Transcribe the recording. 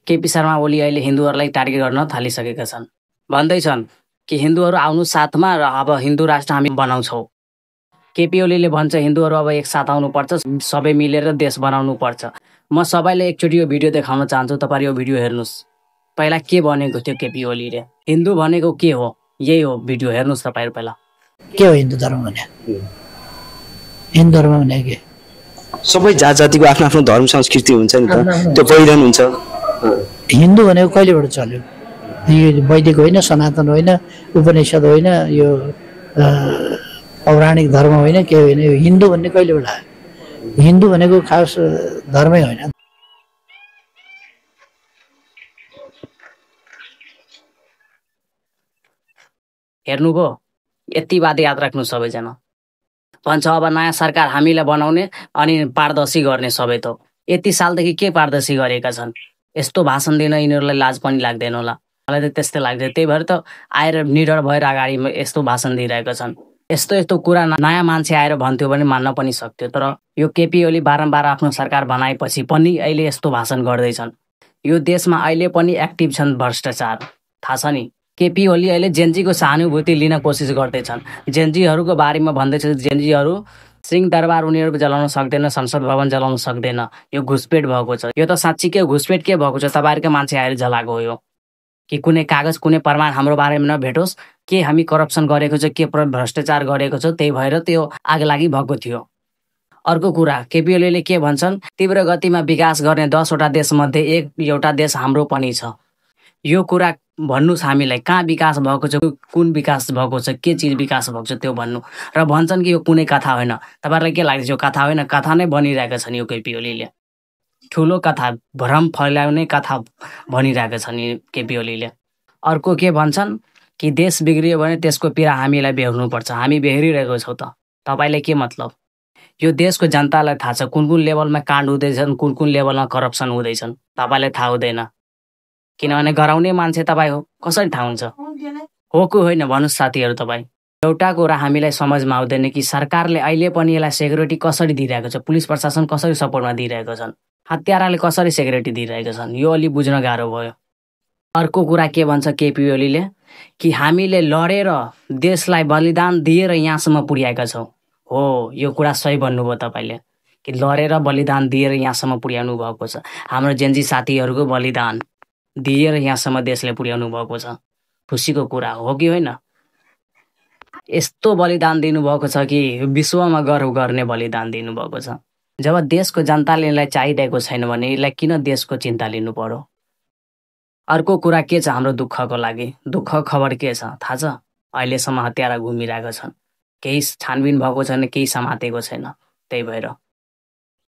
केपी शर्मा ओली अहिले हिन्दूहरूलाई टार्गेट गर्न थालिसकेका छन्। भन्दैछन् कि हिन्दूहरू आउनु साथमा र अब हिन्दू राष्ट्र हामी बनाउँछौँ। केपी ओलीले भन्छ हिन्दूहरू अब एकसाथ आउनुपर्छ, सबै मिलेर देश बनाउनु पर्छ। म सबैलाई एकचोटि यो भिडियो देखाउन चाहन्छु, तपाईँ यो भिडियो हेर्नुहोस्। पहिला के भनेको थियो केपी ओलीले, हिन्दू भनेको के हो, यही हो भिडियो हेर्नुहोस् तपाईँहरू। पहिला के हो हिन्दू धर्म भने? हिन्दू धर्म भने के? सबै जात जातिको आफ्नो आफ्नो धर्म संस्कृति हुन्छ नि त, त्यो पहिरन हुन्छ। हिन्दू भनेको कहिलेबाट चल्यो? यो वैदिक होइन, सनातन होइन, उपनिषद होइन, यो पौराणिक धर्म होइन, के होइन। यो हिन्दू भन्ने कहिलेबाट आयो? हिन्दू भनेको खास धर्मै होइन। हेर्नुभयो? यति बात याद राख्नु सबैजना। भन्छ अब नयाँ सरकार हामीलाई बनाउने अनि पारदर्शी गर्ने सबै थोक। यति सालदेखि के पारदर्शी गरेका छन्? यस्तो भाषण दिन यिनीहरूलाई लाज पनि लाग्दैन होला, मलाई त त्यस्तै लाग्छ। त्यही भएर त आएर निडर भएर अगाडि यस्तो भाषण दिइरहेका छन्। यस्तो यस्तो कुरा नयाँ मान्छे आएर भन्थ्यो भने मान्न पनि सक्थ्यो, तर यो केपी ओली बारम्बार आफ्नो सरकार बनाएपछि पनि अहिले यस्तो भाषण गर्दैछन्। यो देशमा अहिले पनि एक्टिभ छन् भ्रष्टाचार, थाहा छ नि। केपी ओली अहिले जेनजीको सहानुभूति लिन कोसिस गर्दैछन्। जेनजीहरूको बारेमा भन्दैछ जेनजीहरू सिंहदरबार उनीहरू जलाउन सक्दैन, संसद भवन जलाउन सक्दैन, यो घुसपेट भएको छ। यो त साँच्चीकै घुसपेट के भएको छ? तपाईँहरूकै मान्छे आएर जलाएको हो यो। कि कुनै कागज कुनै प्रमाण हाम्रो बारेमा नभेटोस्, के हामी करप्सन गरेको छ, के भ्रष्टाचार गरेको छ, त्यही भएर त्यो आग लागि भएको थियो। अर्को कुरा, केपी ओलीले के भन्छन्, तीव्र गतिमा विकास गर्ने 10वटा देशमध्ये एउटा देश हाम्रो पनि छ। यो कुरा भन्नुहोस् हामीलाई, कहाँ विकास भएको छ, कुन विकास भएको छ, के चिज विकास भएको छ त्यो भन्नु। र भन्छन् कि यो कुनै कथा होइन। तपाईँहरूलाई के लाग्छ यो कथा होइन? कथा नै बनिरहेका छन् यो केपी ओलीले। ठुलो कथा, भ्रम फैलाउने कथा भनिरहेका छन् केपी ओलीले। अर्को के भन्छन् कि देश बिग्रियो भने त्यसको पीडा हामीलाई बेहोर्नुपर्छ। हामी बेहोरिरहेको छौँ त, तपाईँलाई के मतलब? यो देशको जनतालाई थाहा छ कुन कुन लेभलमा काण्ड हुँदैछन्, कुन कुन लेभलमा करप्सन हुँदैछन्। तपाईँलाई थाहा हुँदैन, किनभने गराउने मान्छे तपाईँ हो। कसरी थाहा हुन्छ? हो कि होइन भन्नुहोस् साथीहरू तपाईँ। एउटा कुरा हामीलाई समझमा आउँदैन कि सरकारले अहिले पनि यसलाई सेक्युरिटी कसरी दिइरहेको छ, पुलिस प्रशासन कसरी सपोर्टमा दिइरहेको छन्, हत्याराले कसरी सेक्युरिटी दिइरहेका छन्, यो अलि बुझ्न गाह्रो भयो। अर्को कुरा के भन्छ केपी ओलीले, कि हामीले लडेर देशलाई बलिदान दिएर यहाँसम्म पुर्याएका छौँ। हो, यो कुरा सही भन्नुभयो तपाईँले, कि लडेर बलिदान दिएर यहाँसम्म पुर्याउनु भएको छ। हाम्रो जेनजी साथीहरूको बलिदान दिएर यहाँसम्म देशले पुर्याउनु भएको छ। खुसीको कुरा हो कि होइन? यस्तो बलिदान दिनुभएको छ कि विश्वमा गर्व गर्ने बलिदान दिनुभएको छ। जब देशको जनताले यसलाई चाहिरहेको छैन भने यसलाई किन देशको चिन्ता लिनु पर्यो? अर्को कुरा के छ हाम्रो दुःखको लागि? दुःख खबर के छ थाहा छ? अहिलेसम्म हत्यारा घुमिरहेका छन्, केही छानबिन भएको छैन, केही समातेको छैन। त्यही भएर